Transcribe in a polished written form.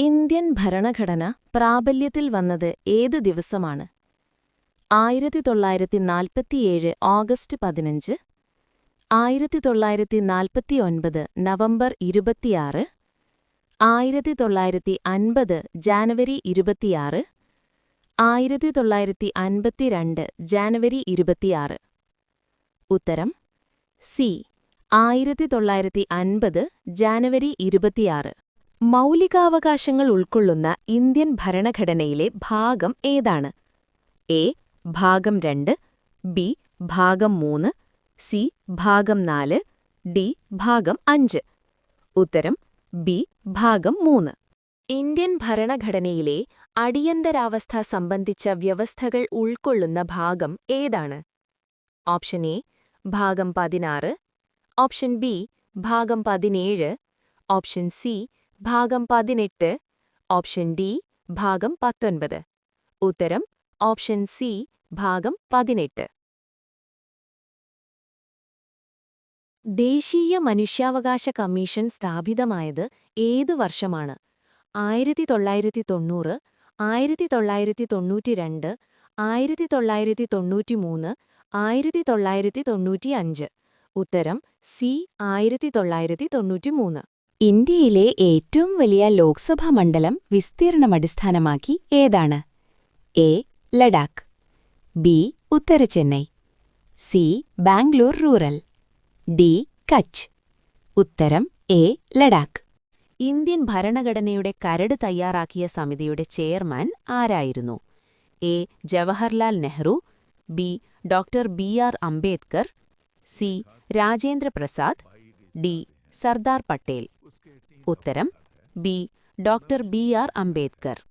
Indian ഭരണഘടന പ്രാബല്യത്തിൽ വന്നത് ഏത് ദിവസമാണ്? 1947 ഓഗസ്റ്റ് 15, 1949 നവംബർ 26, 1950 ജാനുവരി 26, 1952 ജാനുവരി 26. ഉത്തരം സി. 1950 ജാനുവരി 26. മൗലികാവകാശങ്ങൾ ഉൾക്കൊള്ളുന്ന ഇന്ത്യൻ ഭരണഘടനയിലെ ഭാഗം ഏതാണ്? എ. ഭാഗം 2, ബി. ഭാഗം 3, സി. ഭാഗം 4, ഡി. ഭാഗം 5. ഉത്തരം ബി. ഭാഗം 3. ഇന്ത്യൻ ഭരണഘടനയിലെ അടിയന്തരാവസ്ഥ സംബന്ധിച്ച വ്യവസ്ഥകൾ ഉൾക്കൊള്ളുന്ന ഭാഗം ഏതാണ്? ഓപ്ഷൻ എ ഭാഗം 16, ഓപ്ഷൻ ബി ഭാഗം 17, ഓപ്ഷൻ സി ഭാഗം 18, ഓപ്ഷൻ ഡി ഭാഗം 19. ഉത്തരം ഓപ്ഷൻ സി ഭാഗം 18. ദേശീയ മനുഷ്യാവകാശ കമ്മീഷൻ സ്ഥാപിതമായത് ഏതു വർഷമാണ്? 1990, 1992, 1993, 1995. ഉത്തരം സി. 1993. ഇന്ത്യയിലെ ഏറ്റവും വലിയ ലോക്സഭാ മണ്ഡലം വിസ്തീർണമടിസ്ഥാനമാക്കി ഏതാണ്? എ. ലഡാക്ക്, ബി. ഉത്തര Chennai, C. Bangalore rural, D. Kutch. ഉത്തരം എ. ലഡാക്ക്. ഇന്ത്യൻ ഭരണഘടനയുടെ കരട് തയ്യാറാക്കിയ സമിതിയുടെ ചെയർമാൻ ആരായിരുന്നു? A. Jawaharlal Nehru, B. Doctor BR. Ambedkar, C. Rajendra Prasad, D. Sardar Patel. ഉത്തരം ബി. Doctor BR. അംബേദ്കർ.